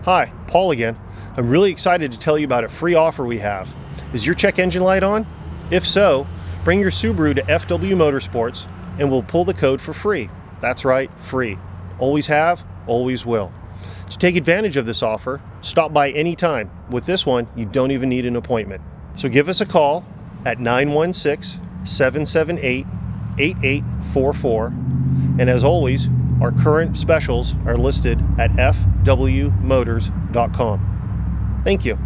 Hi, Paul again. I'm really excited to tell you about a free offer we have. Is your check engine light on? If so, bring your Subaru to FW Motorsports and we'll pull the code for free. That's right, free. Always have, always will. To take advantage of this offer, stop by anytime. With this one, you don't even need an appointment. So give us a call at 916-778-8844. And as always, our current specials are listed at fwmotors.com. Thank you.